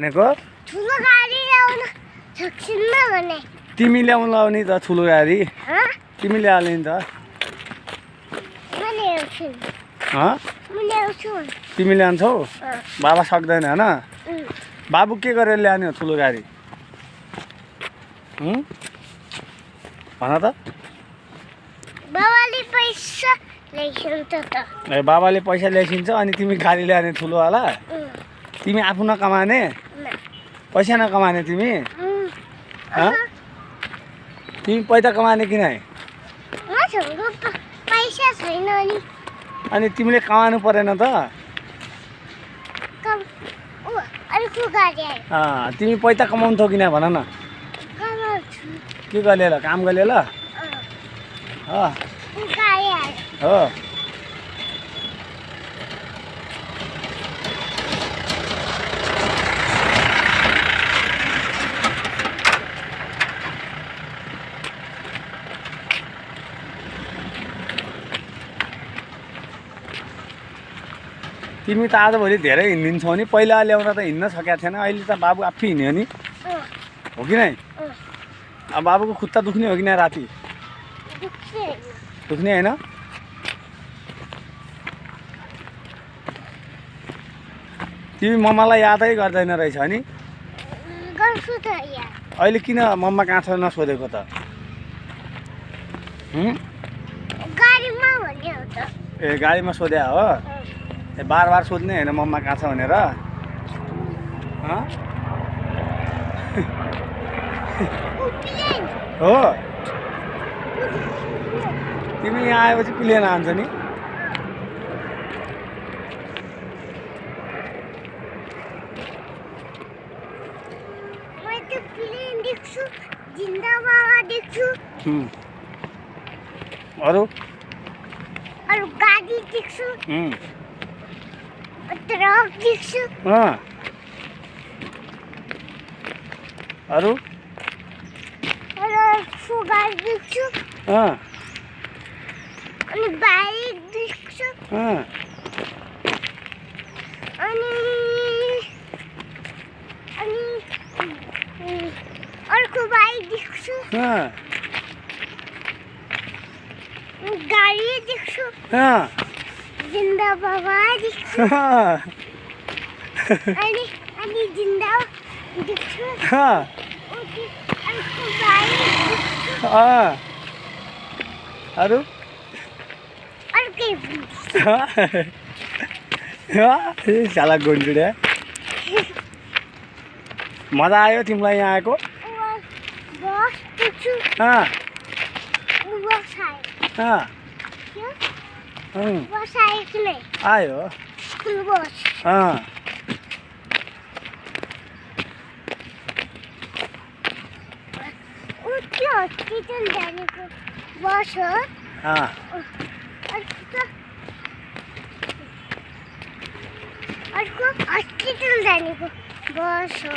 भनेको ठुलो गाडी ल्याउन सक्छिन्न भने तिमी ल्याउनु लाउने त ठुलो गाडी तिमी ल्याउने नि त तिमी ल्याउँछौ बाबा सक्दैन होइन बाबु के गरेर ल्याउने हो ठुलो गाडी भन त बाबाले पैसा ल्याइसिन्छ त ए बाबाले पैसा ल्याइसिन्छ अनि तिमी गाडी ल्याउने ठुलोवाला तिमी आफू नकमाने पैसा नकमाने तिमी तिमी पैसा कमाने कि नै पैसा छैन अनि तिमीले कमाउनु परेन त तिमी पैसा कमाउँछौ कि नै भन न के गरेर काम गरेर हो तिमी त आजभोलि धेरै हिँडिन्छौ नि पहिला ल्याउँदा त हिँड्न सकेको थिएन अहिले त बाबु आफै हिँड्यो नि हो कि नै अब बाबुको खुट्टा दुख्ने हो कि नै राति दुख्ने होइन तिमी मम्मालाई यादै गर्दैन रहेछ नि अहिले किन मम्मा कहाँ छ नसोधेको त ए गाडीमा सोधे हो ए बार बार सोध्ने होइन मम्मा कहाँ छ भनेर हो तिमी यहाँ आएपछि प्लेन आउँछ नि अरू गाडी देख्छु ट्रक देख्छु अरू गाडी देख्छु अनि बाइक देख्छु अनि अर्को बाइक देख्छु गाडी देख्छु जिन्दा बाबा देख्छु अनि जिन्दा देख्छु अर्को बाइक अरू अर्कै साला गुन्डुडे मजा आयो तिमीलाई यहाँ आएको बस देख्छु बस आयो कि नै आयो स्कुल बस हस्पिटल जानेको बस हो अर्को हस्पिटल जानेको बस हो